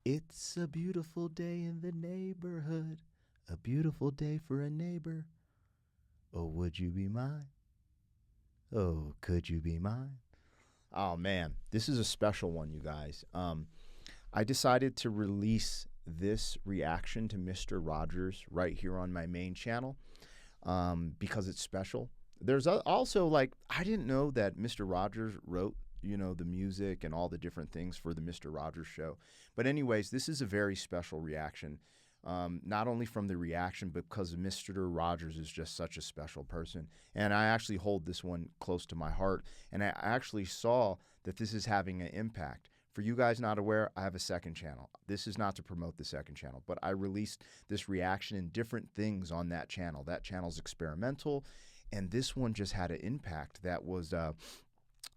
It's a beautiful day in the neighborhood, a beautiful day for a neighbor. Oh, would you be mine? Oh, could you be mine? Oh man, this is a special one, you guys. I decided to release this reaction to Mr. Rogers right here on my main channel because it's special. There's also, like, I didn't know that Mr. Rogers wrote, the music and all the different things for the Mr. Rogers show. But anyways, this is a very special reaction, not only from the reaction, but because Mr. Rogers is just such a special person. And I actually hold this one close to my heart. And I actually saw that this is having an impact. For you guys not aware, I have a second channel. This is not to promote the second channel, but I released this reaction and different things on that channel. That channel's experimental, and this one just had an impact that was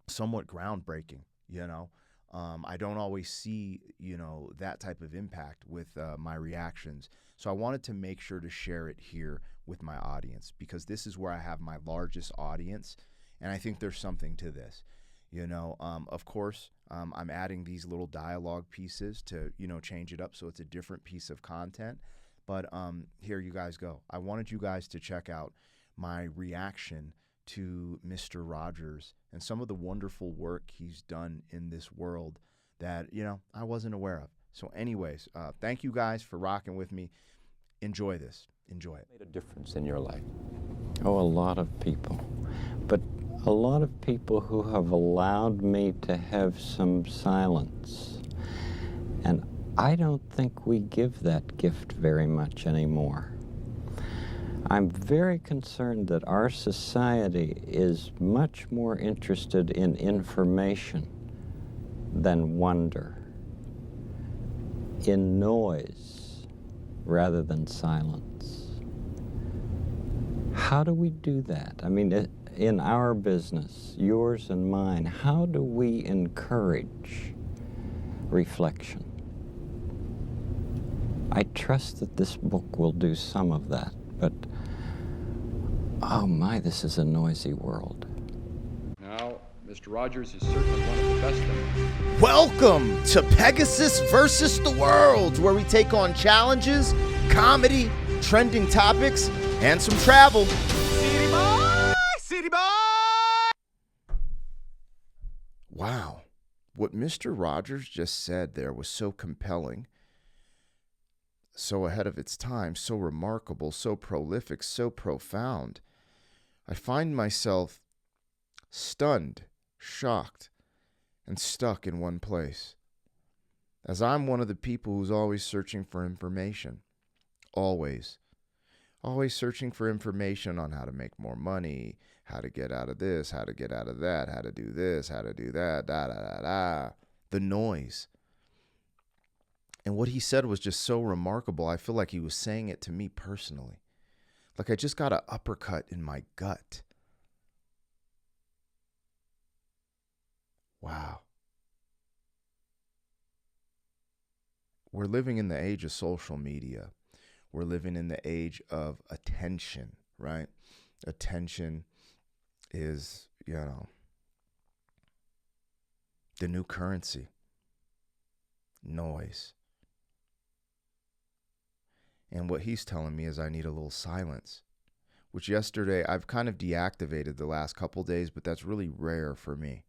somewhat groundbreaking. I don't always see that type of impact with my reactions, so I wanted to make sure to share it here with my audience, because this is where I have my largest audience, and I think there's something to this. Of course, I'm adding these little dialogue pieces to change it up so it's a different piece of content, but here you guys go. I wanted you guys to check out my reaction to Mr. Rogers and some of the wonderful work he's done in this world that, I wasn't aware of. So anyways, thank you guys for rocking with me. Enjoy this. Enjoy it. Made a difference in your life? Oh, a lot of people. But a lot of people who have allowed me to have some silence. And I don't think we give that gift very much anymore. I'm very concerned that our society is much more interested in information than wonder, in noise rather than silence. How do we do that? I mean, in our business, yours and mine, how do we encourage reflection? I trust that this book will do some of that, but oh my, this is a noisy world. Now, Mr. Rogers is certainly one of the best of them. Welcome to Pegasus versus the World, where we take on challenges, comedy, trending topics, and some travel. City boy! City boy! Wow. What Mr. Rogers just said there was so compelling, so ahead of its time, so remarkable, so prolific, so profound. I find myself stunned, shocked, and stuck in one place, as I'm one of the people who's always searching for information. Always searching for information on how to make more money, how to get out of this, how to get out of that, how to do this, how to do that, the noise. And what he said was just so remarkable. I feel like he was saying it to me personally. Like I just got an uppercut in my gut. Wow. We're living in the age of social media. We're living in the age of attention, right? Attention is, the new currency. Noise. And what he's telling me is I need a little silence, which yesterday I've kind of deactivated the last couple days, but that's really rare for me.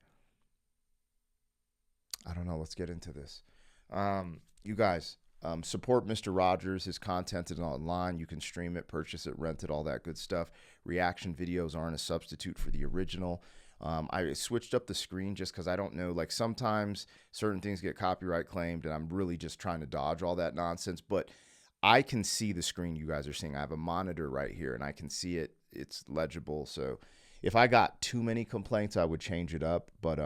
I don't know. Let's get into this. You guys, support Mr. Rogers. His content is online. You can stream it, purchase it, rent it, all that good stuff. Reaction videos aren't a substitute for the original. I switched up the screen just because I don't know, like sometimes certain things get copyright claimed and I'm really just trying to dodge all that nonsense, but I can see the screen you guys are seeing. I have a monitor right here and I can see it. It's legible. So if I got too many complaints, I would change it up, but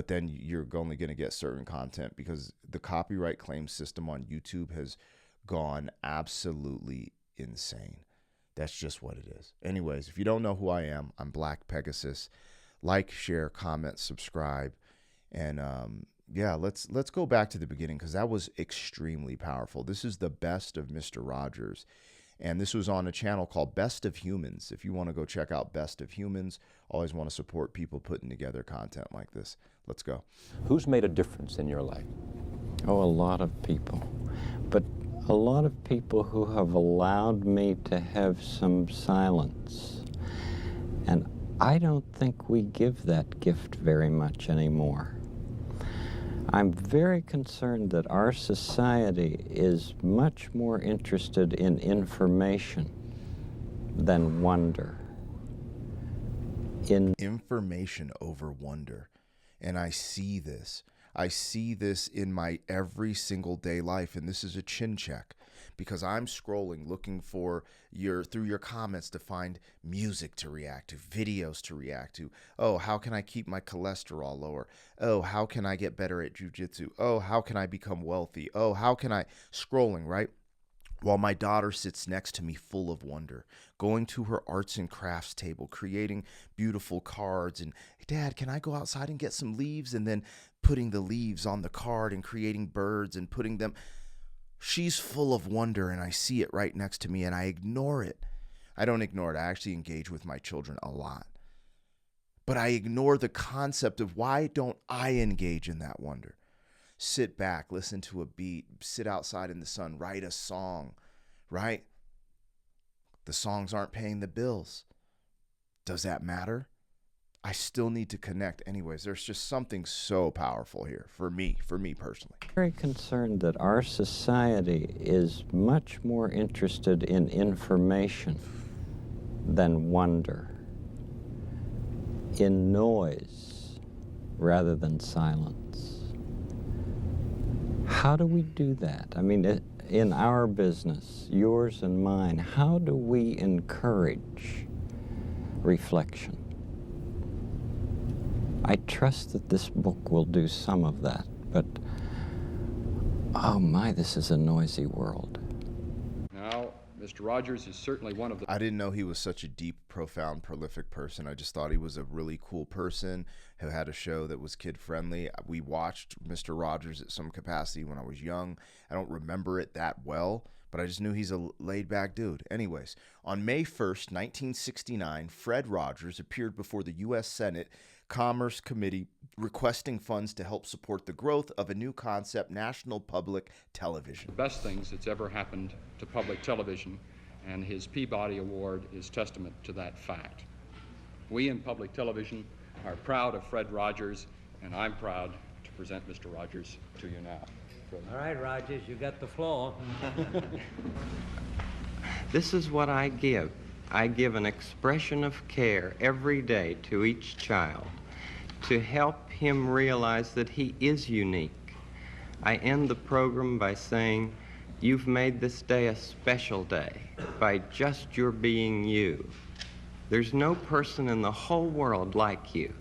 then you're only going to get certain content because the copyright claim system on YouTube has gone absolutely insane. That's just what it is. Anyways, if you don't know who I am, I'm Black Pegasus. Like, share, comment, subscribe, and yeah, let's go back to the beginning because that was extremely powerful. This is the best of Mr. Rogers, and this was on a channel called Best of Humans. If you want to go check out Best of Humans, always want to support people putting together content like this. Let's go. Who's made a difference in your life? Oh, a lot of people. But a lot of people who have allowed me to have some silence. And I don't think we give that gift very much anymore. I'm very concerned that our society is much more interested in information than wonder. In Information over wonder. And I see this. I see this in my every single day life, and this is a chin check because I'm scrolling looking for through your comments to find music to react to, videos to react to. Oh, how can I keep my cholesterol lower? Oh, how can I get better at jujitsu? Oh, how can I become wealthy? Oh, how can I scrolling, right? While my daughter sits next to me full of wonder, going to her arts and crafts table, creating beautiful cards, and hey, Dad, can I go outside and get some leaves? And then putting the leaves on the card and creating birds and putting them. She's full of wonder, and I see it right next to me, and I ignore it. I don't ignore it. I actually engage with my children a lot. But I ignore the concept of why don't I engage in that wonder? Sit back, listen to a beat, sit outside in the sun, write a song, right? The songs aren't paying the bills. Does that matter? I still need to connect. Anyways, there's just something so powerful here for me personally. Very concerned that our society is much more interested in information than wonder, in noise rather than silence. How do we do that? I mean, in our business, yours and mine, how do we encourage reflection? I trust that this book will do some of that, but oh my, this is a noisy world. Now, Mr. Rogers is certainly one of the... I didn't know he was such a deep, profound, prolific person. I just thought he was a really cool person who had a show that was kid-friendly. We watched Mr. Rogers at some capacity when I was young. I don't remember it that well, but I just knew he's a laid-back dude. Anyways, on May 1st, 1969, Fred Rogers appeared before the U.S. Senate Commerce Committee requesting funds to help support the growth of a new concept, national public television. best things that's ever happened to public television, and his Peabody Award is testament to that fact. We in public television are proud of Fred Rogers, and I'm proud to present Mr. Rogers to you now. All right, Rogers, you got the floor. This is what I give. I give an expression of care every day to each child to help him realize that he is unique. I end the program by saying, you've made this day a special day by just your being you. There's no person in the whole world like you,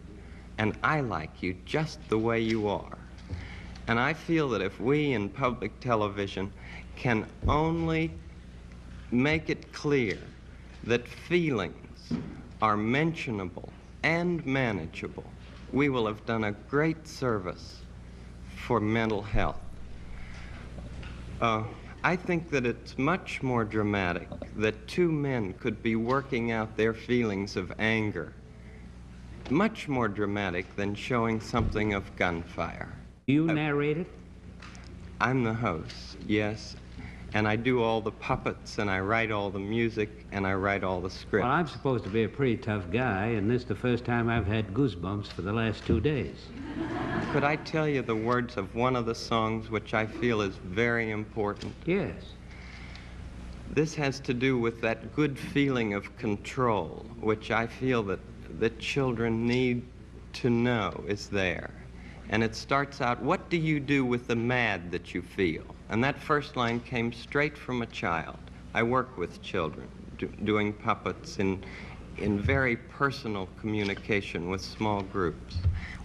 and I like you just the way you are. And I feel that if we in public television can only make it clear that feelings are mentionable and manageable, we will have done a great service for mental health. I think that it's much more dramatic that two men could be working out their feelings of anger. Much more dramatic than showing something of gunfire. You narrate it? I'm the host, yes. And I do all the puppets, and I write all the music, and I write all the script. Well, I'm supposed to be a pretty tough guy, and this is the first time I've had goosebumps for the last 2 days. Could I tell you the words of one of the songs which I feel is very important? Yes. This has to do with that good feeling of control, which I feel that children need to know is there. And it starts out, what do you do with the mad that you feel? And that first line came straight from a child. I work with children, doing puppets in very personal communication with small groups.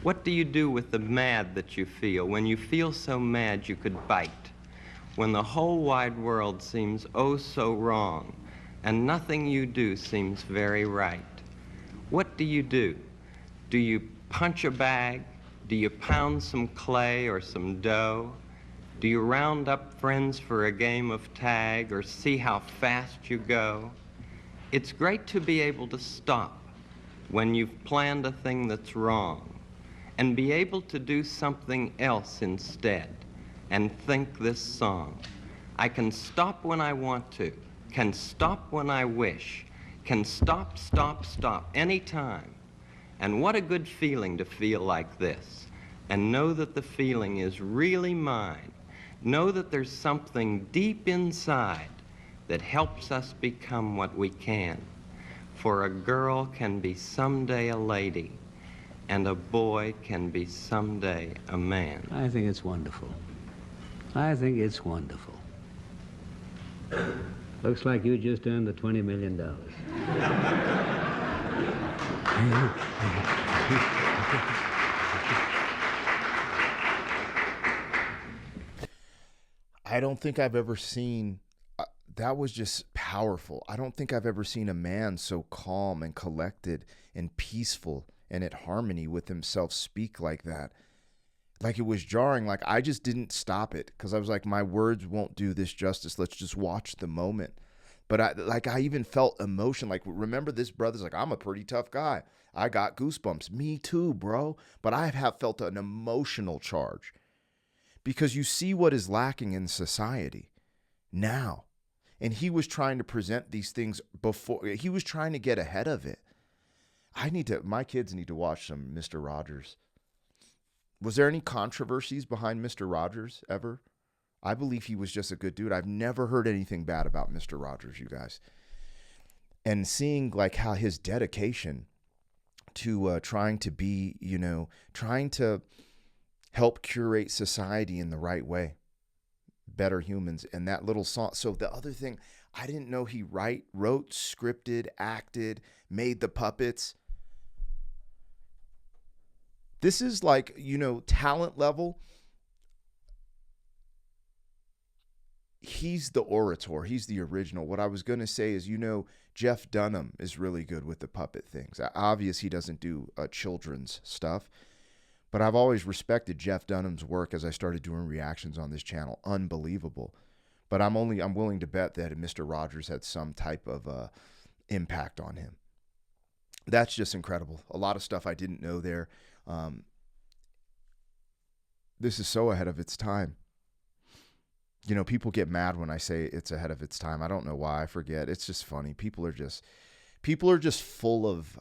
What do you do with the mad that you feel? When you feel so mad you could bite. When the whole wide world seems oh so wrong, and nothing you do seems very right. What do you do? Do you punch a bag? Do you pound some clay or some dough? Do you round up friends for a game of tag or see how fast you go? It's great to be able to stop when you've planned a thing that's wrong and be able to do something else instead. and think this song. I can stop when I want to, can stop when I wish, can stop, stop, stop, anytime. And what a good feeling to feel like this, and know that the feeling is really mine. Know that there's something deep inside that helps us become what we can. For a girl can be someday a lady, and a boy can be someday a man. I think it's wonderful. I think it's wonderful. Looks like you just earned the $20 million. I don't think I've ever seen, that was just powerful. I don't think I've ever seen a man so calm and collected and peaceful and at harmony with himself speak like that. Like, it was jarring. Like, I just didn't stop it because I was like, my words won't do this justice. Let's just watch the moment. But I even felt emotion. Like, remember, this brother's like, I'm a pretty tough guy. I got goosebumps. Me too, bro. But I have felt an emotional charge because you see what is lacking in society now. And he was trying to present these things before. He was trying to get ahead of it. My kids need to watch some Mr. Rogers. Was there any controversies behind Mr. Rogers ever? I believe he was just a good dude. I've never heard anything bad about Mr. Rogers, you guys. And seeing like how his dedication to trying to be, trying to help curate society in the right way, better humans, and that little song. So the other thing, I didn't know he wrote, scripted, acted, made the puppets. This is like, talent level. He's the orator. He's the original. What I was going to say is, Jeff Dunham is really good with the puppet things. Obvious he doesn't do children's stuff, but I've always respected Jeff Dunham's work as I started doing reactions on this channel. Unbelievable. But I'm willing to bet that Mr. Rogers had some type of impact on him. That's just incredible. A lot of stuff I didn't know there. This is so ahead of its time. People get mad when I say it's ahead of its time. I don't know why. I forget. It's just funny. People are just full of,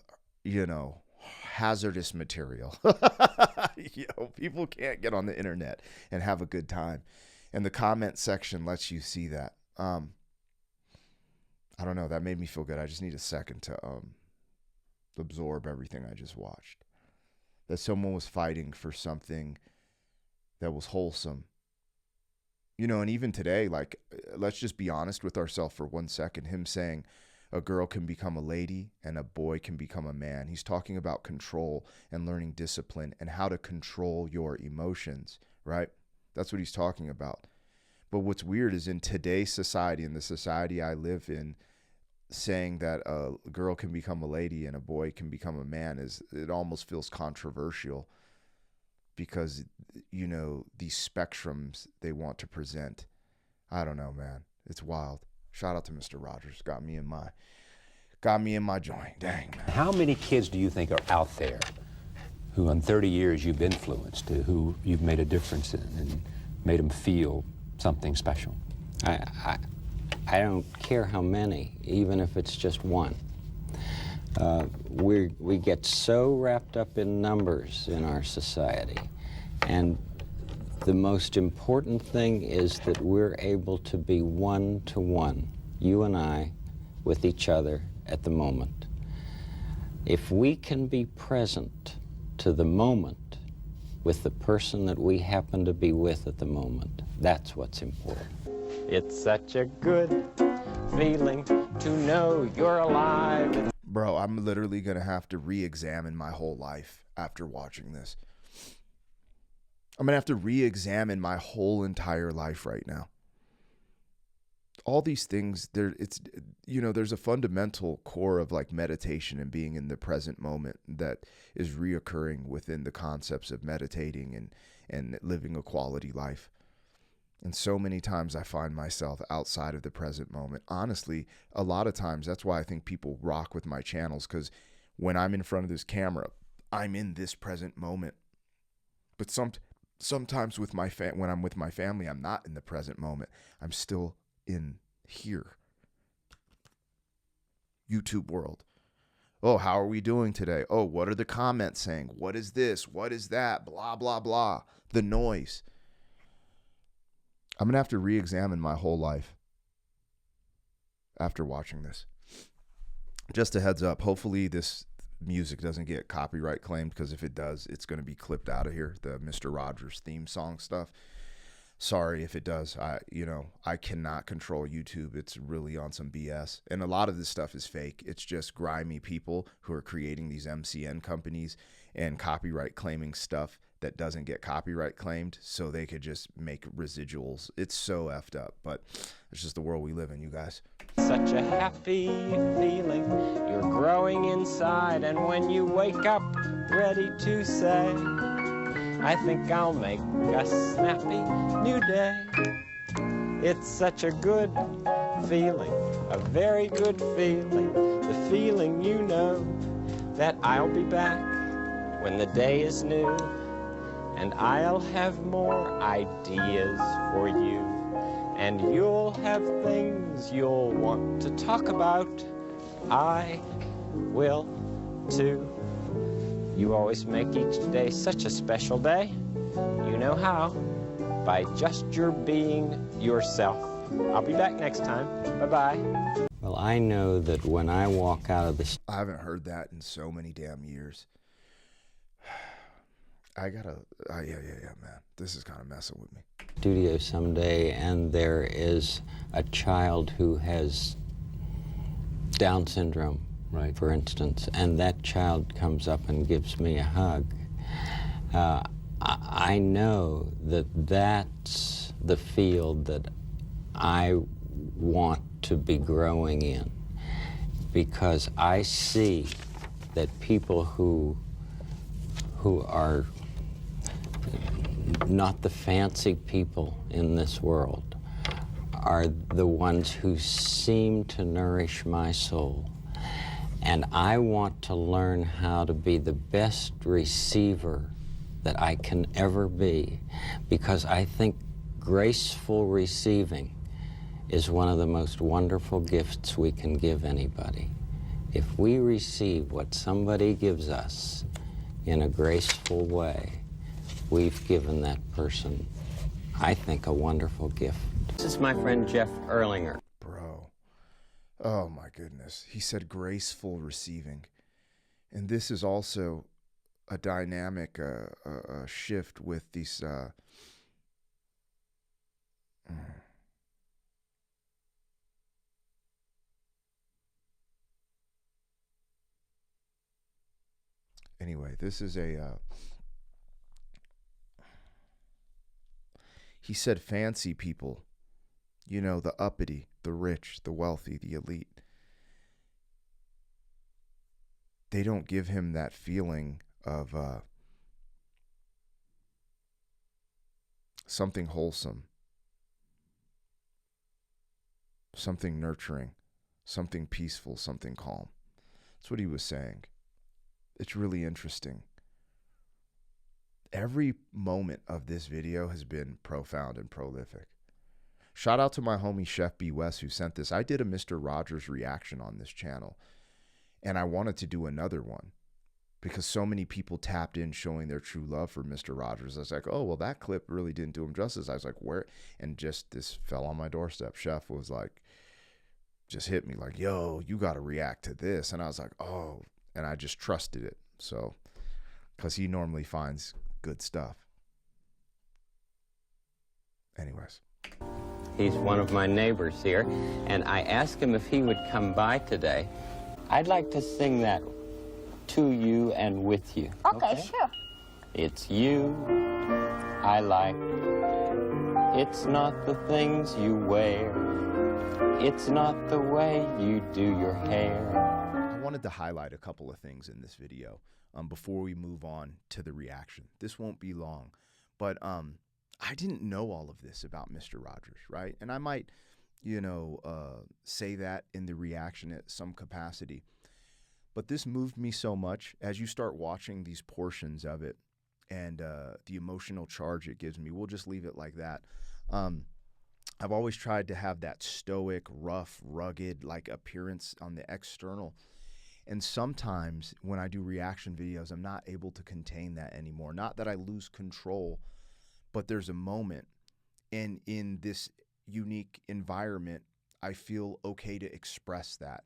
hazardous material. People can't get on the internet and have a good time. And the comment section lets you see that. I don't know. That made me feel good. I just need a second to absorb everything I just watched. That someone was fighting for something that was wholesome. And even today, like, let's just be honest with ourselves for 1 second. Him saying a girl can become a lady and a boy can become a man. He's talking about control and learning discipline and how to control your emotions, right? That's what he's talking about. But what's weird is in today's society, in the society I live in, saying that a girl can become a lady and a boy can become a man it almost feels controversial because, these spectrums they want to present. I don't know, man. It's wild. Shout out to Mr. Rogers. Got me in my joint. Dang, man. How many kids do you think are out there who in 30 years you've influenced, who you've made a difference in and made them feel something special? I don't care how many, even if it's just one. We get so wrapped up in numbers in our society, and the most important thing is that we're able to be one-to-one, you and I, with each other at the moment. If we can be present to the moment with the person that we happen to be with at the moment, that's what's important. It's such a good feeling to know you're alive. Bro, I'm literally going to have to re-examine my whole life after watching this. I'm going to have to re-examine my whole entire life right now. All these things, there's a fundamental core of like meditation and being in the present moment that is reoccurring within the concepts of meditating and living a quality life. And so many times I find myself outside of the present moment. Honestly, a lot of times that's why I think people rock with my channels, because when I'm in front of this camera, I'm in this present moment. But sometimes with my when I'm with my family, I'm not in the present moment. I'm still in here. YouTube world. Oh, how are we doing today? Oh, what are the comments saying? What is this? What is that? Blah, blah, blah. The noise. I'm going to have to re-examine my whole life after watching this. Just a heads up, hopefully this music doesn't get copyright claimed, because if it does, it's going to be clipped out of here, the Mr. Rogers theme song stuff. Sorry if it does. I cannot control YouTube. It's really on some BS. And a lot of this stuff is fake. It's just grimy people who are creating these MCN companies and copyright claiming stuff that doesn't get copyright claimed so they could just make residuals. It's so effed up, but it's just the world we live in, you guys. Such a happy feeling, you're growing inside, and when you wake up ready to say, I think I'll make a snappy new day. It's such a good feeling, a very good feeling, the feeling you know that I'll be back when the day is new, and I'll have more ideas for you, and you'll have things you'll want to talk about. I will too. You always make each day such a special day. You know how. By just your being yourself. I'll be back next time. Bye-bye. Well, I know that when I walk out of the I haven't heard that in so many damn years. I gotta, yeah, man. This is kind of messing with me. studio someday and there is a child who has Down syndrome, right, for instance, and that child comes up and gives me a hug, I know that that's the field that I want to be growing in, because I see that people who are not the fancy people in this world are the ones who seem to nourish my soul. And I want to learn how to be the best receiver that I can ever be, because I think graceful receiving is one of the most wonderful gifts we can give anybody. If we receive what somebody gives us in a graceful way, we've given that person, I think, a wonderful gift. This is my friend Jeff Erlinger. Bro, oh my goodness. He said graceful receiving. And this is also a dynamic shift with these... Anyway, this is a... He said fancy people, you know, the uppity, the rich, the wealthy, the elite. They don't give him that feeling of something wholesome, something nurturing, something peaceful, something calm. That's what he was saying. It's really interesting. Every moment of this video has been profound and prolific. Shout out to my homie Chef B. West who sent this. I did a Mr. Rogers reaction on this channel, and I wanted to do another one because so many people tapped in showing their true love for Mr. Rogers. I was like, oh, well, that clip really didn't do him justice. I was like, where? And just this fell on my doorstep. Chef was like, just hit me like, yo, you got to react to this. And I was like, oh, and I just trusted it. So, because he normally finds good stuff. Anyways. He's one of my neighbors here, and I asked him if he would come by today. I'd like to sing that to you and with you. Okay, sure. It's you I like. It's not the things you wear. It's not the way you do your hair. I wanted to highlight a couple of things in this video before we move on to the reaction. This won't be long, but I didn't know all of this about Mr. Rogers, right? And I might, say that in the reaction at some capacity. But this moved me so much as you start watching these portions of it. and the emotional charge it gives me. We'll just leave it like that. I've always tried to have that stoic, rough, rugged like appearance on the external. And sometimes when I do reaction videos, I'm not able to contain that anymore. Not that I lose control, but there's a moment, and in this unique environment, I feel okay to express that.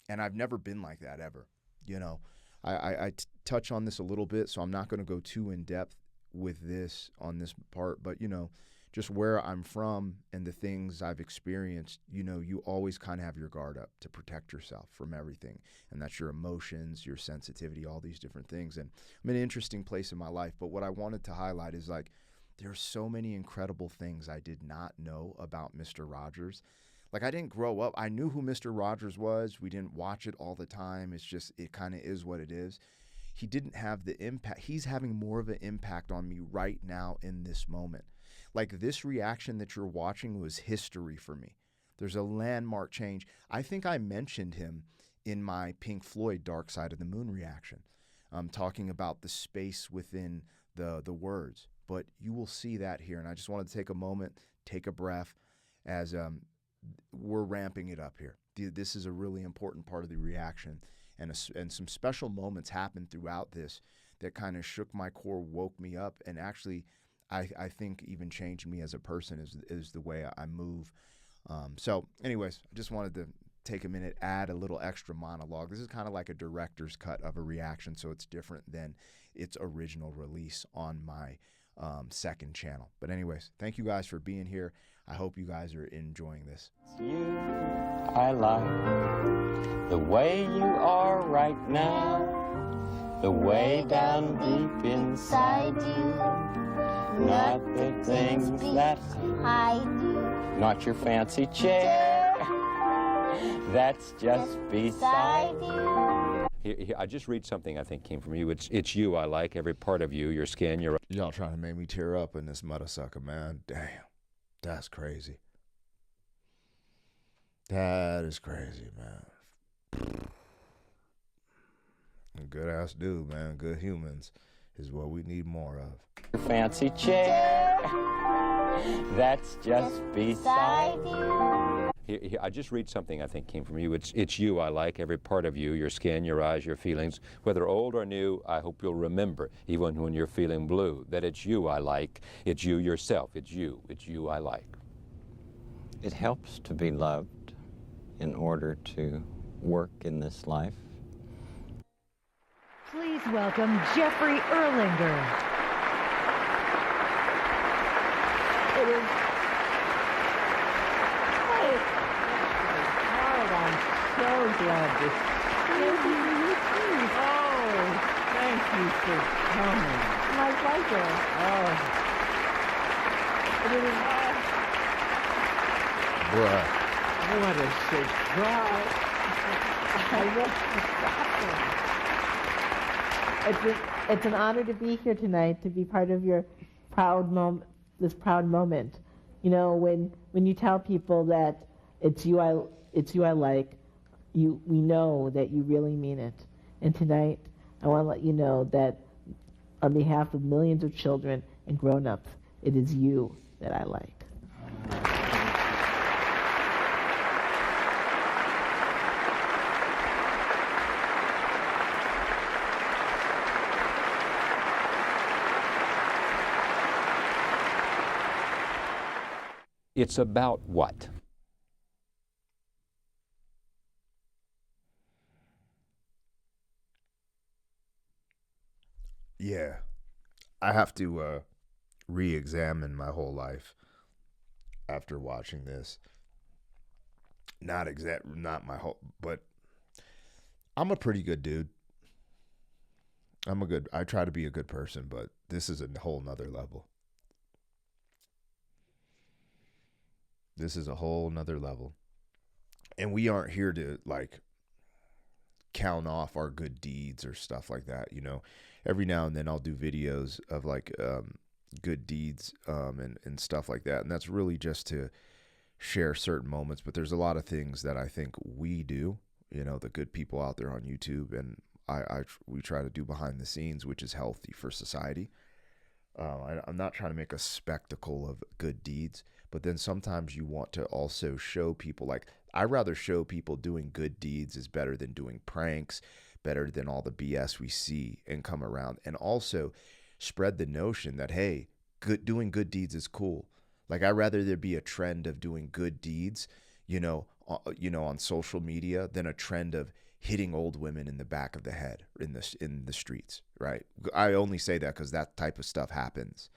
And I've never been like that ever. You know, I touch on this a little bit, so I'm not going to go too in depth with this on this part, but, you know, just where I'm from and the things I've experienced, you know, you always kind of have your guard up to protect yourself from everything. And that's your emotions, your sensitivity, all these different things. And I'm in an interesting place in my life. But what I wanted to highlight is like, there's so many incredible things I did not know about Mr. Rogers. Like, I didn't grow up. I knew who Mr. Rogers was. We didn't watch it all the time. It's just, it kind of is what it is. He didn't have the impact. He's having more of an impact on me right now in this moment. Like, this reaction that you're watching was history for me. There's a landmark change. I think I mentioned him in my Pink Floyd Dark Side of the Moon reaction, talking about the space within the words. But you will see that here. And I just wanted to take a moment, take a breath as we're ramping it up here. This is a really important part of the reaction. And some special moments happened throughout this that kind of shook my core, woke me up, and actually I think even changed me as a person is the way I move. So anyways, I just wanted to take a minute, add a little extra monologue. This is kind of like a director's cut of a reaction, so it's different than its original release on my second channel. But anyways, thank you guys for being here. I hope you guys are enjoying this. You, I like the way you are right now, the way down deep inside you. Not the things that I do, not your fancy chair that's just beside you. Here, I just read something I think came from you. It's you I like, every part of you, your skin, your... Y'all trying to make me tear up in this mother sucker, man. Damn, that's crazy. That is crazy, man. Good ass dude, man. Good humans is what we need more of. Your fancy chair that's just beside you. Here, I just read something I think came from you. It's you I like, every part of you, your skin, your eyes, your feelings. Whether old or new, I hope you'll remember, even when you're feeling blue, that it's you I like. It's you yourself. It's you I like. It helps to be loved in order to work in this life. Please welcome Jeffrey Erlinger. It is I'm so glad to see you. Oh, thank you for coming. My pleasure. Oh. It is what a surprise. It's an honor to be here tonight, to be part of your this proud moment. You know, when you tell people that it's you I like, we know that you really mean it. And tonight, I want to let you know that on behalf of millions of children and grown-ups, it is you that I like. It's about what? Yeah, I have to re-examine my whole life after watching this. Not my whole, but I'm a pretty good dude. I try to be a good person, but this is a whole nother level. This is a whole nother level. And we aren't here to like count off our good deeds or stuff like that. You know, every now and then I'll do videos of like good deeds and stuff like that. And that's really just to share certain moments. But there's a lot of things that I think we do, you know, the good people out there on YouTube. And we try to do behind the scenes, which is healthy for society. I'm not trying to make a spectacle of good deeds, but then sometimes you want to also show people, like, I'd rather show people doing good deeds is better than doing pranks, better than all the BS we see and come around, and also spread the notion that, hey, doing good deeds is cool. Like, I'd rather there be a trend of doing good deeds, on social media than a trend of hitting old women in the back of the head in the streets, right? I only say that because that type of stuff happens.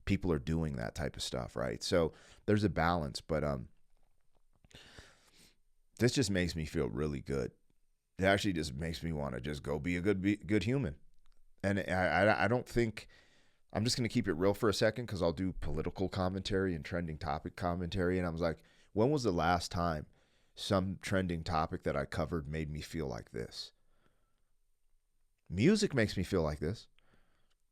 People are doing that type of stuff, right? So there's a balance, but this just makes me feel really good. It actually just makes me want to just go be a good human. And I don't think, I'm just going to keep it real for a second because I'll do political commentary and trending topic commentary. And I was like, when was the last time some trending topic that I covered made me feel like this? Music makes me feel like this.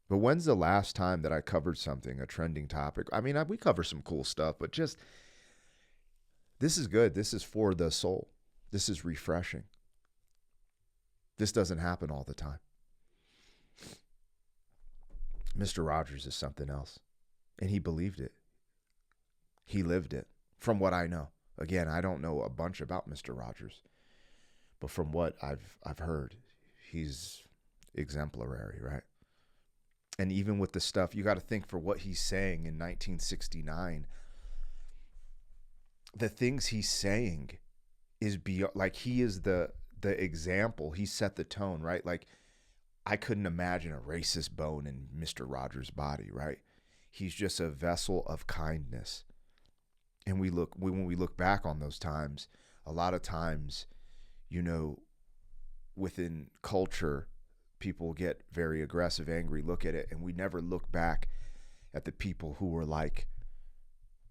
But when's the last time that I covered something, a trending topic? I mean, we cover some cool stuff, but just, this is good. This is for the soul. This is refreshing. This doesn't happen all the time. Mr. Rogers is something else. And he believed it. He lived it, from what I know. Again, I don't know a bunch about Mr. Rogers, but from what I've heard, he's exemplary, right? And even with the stuff, you got to think, for what he's saying in 1969, the things he's saying is beyond, like, he is the example. He set the tone, right? Like, I couldn't imagine a racist bone in Mr. Rogers' body, right? He's just a vessel of kindness. And when we look back on those times, a lot of times, within culture, people get very aggressive, angry, look at it, and we never look back at the people who were like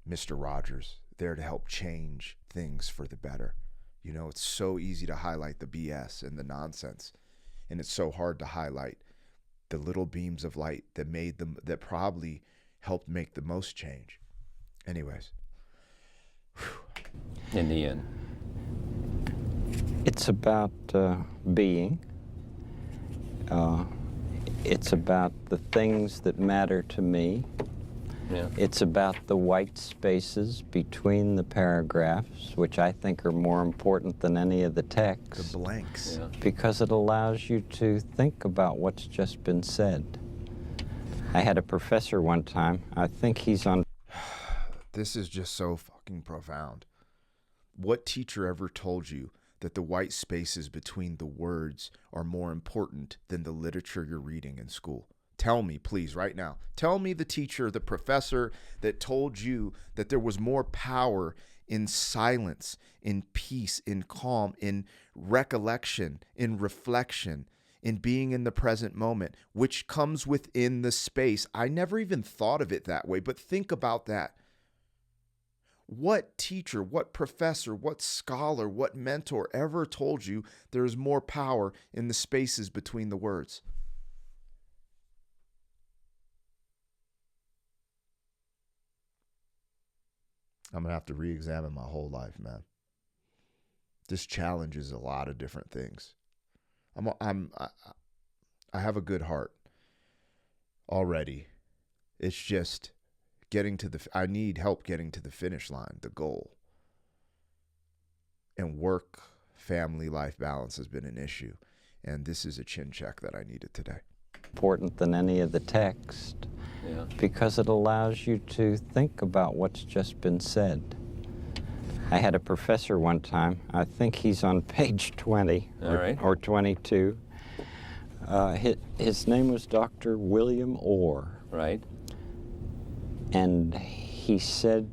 Mr. Rogers, there to help change things for the better. It's so easy to highlight the BS and the nonsense, and it's so hard to highlight the little beams of light that probably helped make the most change. Anyways. In the end, it's about being. It's about the things that matter to me. yeah. It's about the white spaces between the paragraphs, which I think are more important than any of the text. The blanks. Yeah. Because it allows you to think about what's just been said. I had a professor one time, I think he's on... This is just so fucking profound. What teacher ever told you that the white spaces between the words are more important than the literature you're reading in school? Tell me, please, right now. Tell me the teacher, the professor that told you that there was more power in silence, in peace, in calm, in recollection, in reflection, in being in the present moment, which comes within the space. I never even thought of it that way, but think about that. What teacher, what professor, what scholar, what mentor ever told you there is more power in the spaces between the words? I'm going to have to re-examine my whole life, man. This challenges a lot of different things. I have a good heart already. It's just I need help getting to the finish line, the goal. And work, family, life balance has been an issue. And this is a chin check that I needed today. Important than any of the text. Yeah. Because it allows you to think about what's just been said. I had a professor one time, I think he's on page 20 or 22. His name was Dr. William Orr. Right. And he said,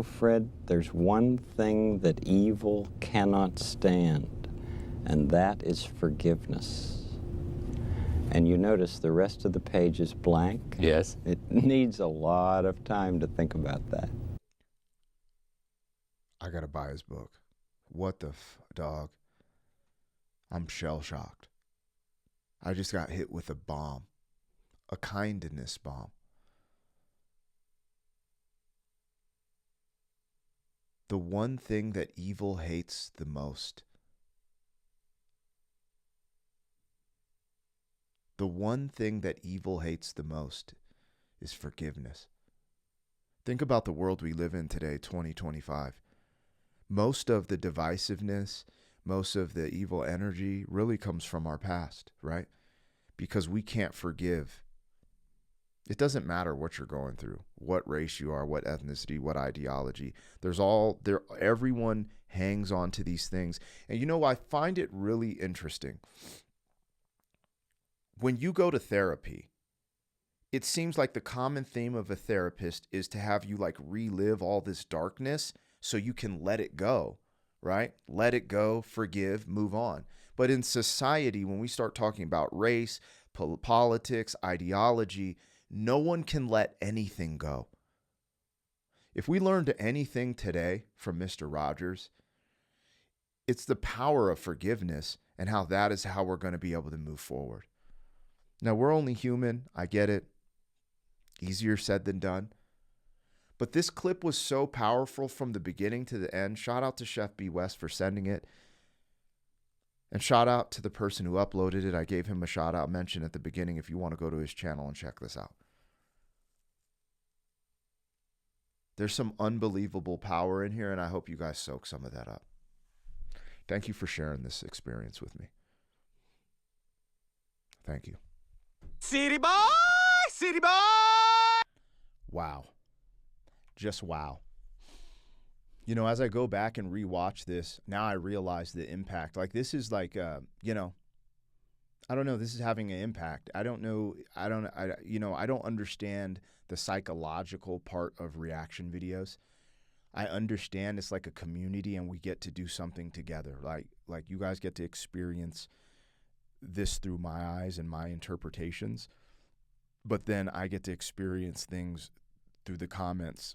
Fred, there's one thing that evil cannot stand, and that is forgiveness. And you notice the rest of the page is blank. Yes. It needs a lot of time to think about that. I got to buy his book. What the dog? I'm shell-shocked. I just got hit with a bomb. A kindness bomb. The one thing that evil hates the most The one thing that evil hates the most is forgiveness. Think about the world we live in today, 2025. Most of the divisiveness, most of the evil energy really comes from our past, right? Because we can't forgive. It doesn't matter what you're going through, what race you are, what ethnicity, what ideology. Everyone hangs on to these things. And you know, I find it really interesting. When you go to therapy, it seems like the common theme of a therapist is to have you like relive all this darkness so you can let it go, right? Let it go, forgive, move on. But in society, when we start talking about race, politics, ideology, no one can let anything go. If we learned anything today from Mr. Rogers, it's the power of forgiveness and how that is how we're going to be able to move forward. Now, we're only human. I get it. Easier said than done. But this clip was so powerful from the beginning to the end. Shout out to Chef B. West for sending it. And shout out to the person who uploaded it. I gave him a shout out mention at the beginning if you want to go to his channel and check this out. There's some unbelievable power in here, and I hope you guys soak some of that up. Thank you for sharing this experience with me. Thank you. City boy! City boy! Wow. Just wow. You know, as I go back and rewatch this, now I realize the impact. Like, this is like, you know, I don't know. This is having an impact. I don't know. I don't understand the psychological part of reaction videos. I understand it's like a community and we get to do something together. Like you guys get to experience this through my eyes and my interpretations. But then I get to experience things through the comments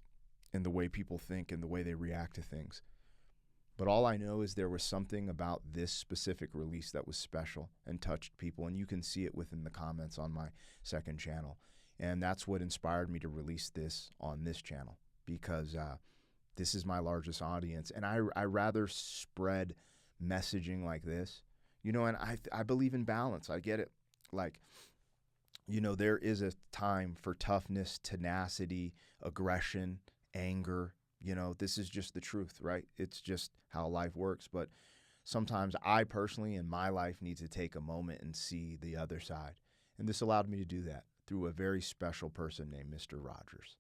and the way people think and the way they react to things. But all I know is there was something about this specific release that was special and touched people, and you can see it within the comments on my second channel. And that's what inspired me to release this on this channel, because this is my largest audience, and I rather spread messaging like this, you know, and I believe in balance. I get it. Like, you know, there is a time for toughness, tenacity, aggression, anger. You know, this is just the truth, right? It's just how life works. But sometimes I personally in my life need to take a moment and see the other side. And this allowed me to do that through a very special person named Mr. Rogers.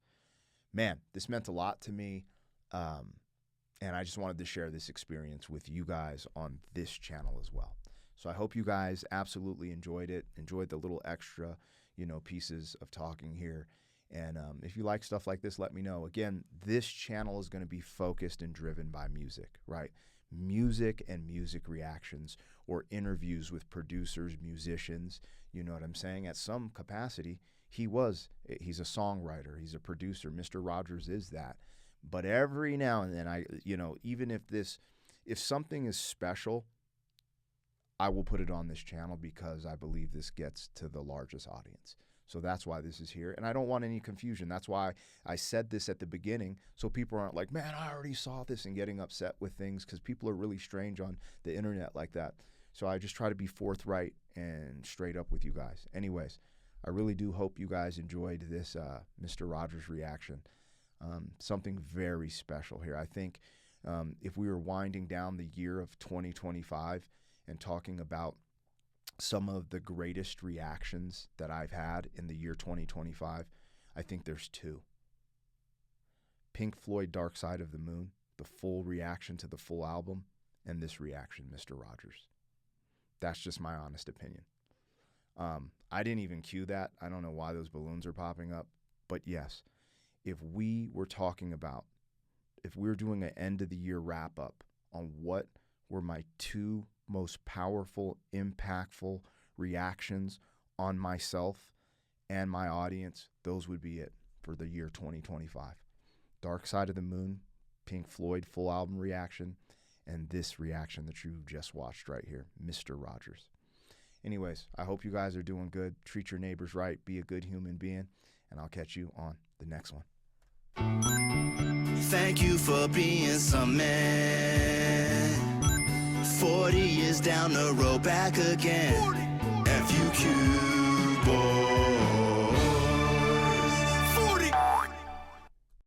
Man, this meant a lot to me. And I just wanted to share this experience with you guys on this channel as well. So I hope you guys absolutely enjoyed it, enjoyed the little extra, you know, pieces of talking here. And if you like stuff like this, let me know. Again, this channel is going to be focused and driven by music, right? Music and music reactions or interviews with producers, musicians, you know what I'm saying? At some capacity, he's a songwriter, he's a producer. Mr. Rogers is that. But every now and then, even if something is special, I will put it on this channel because I believe this gets to the largest audience. So that's why this is here. And I don't want any confusion. That's why I said this at the beginning, so people aren't like, man, I already saw this, and getting upset with things, because people are really strange on the internet like that. So I just try to be forthright and straight up with you guys. Anyways, I really do hope you guys enjoyed this Mr. Rogers reaction. Something very special here. I think if we were winding down the year of 2025 and talking about some of the greatest reactions that I've had in the year 2025, I think there's two. Pink Floyd, Dark Side of the Moon, the full reaction to the full album, and this reaction, Mr. Rogers. That's just my honest opinion. I didn't even cue that. I don't know why those balloons are popping up. But yes, if we were doing an end of the year wrap up on what were my two most powerful, impactful reactions on myself and my audience, those would be it for the year 2025. Dark Side of the Moon, Pink Floyd full album reaction, and this reaction that you just watched right here, Mr. Rogers. Anyways, I hope you guys are doing good. Treat your neighbors right. Be a good human being. And I'll catch you on the next one. Thank you for being some man. 40 years down the road, back again. FUQ. boy.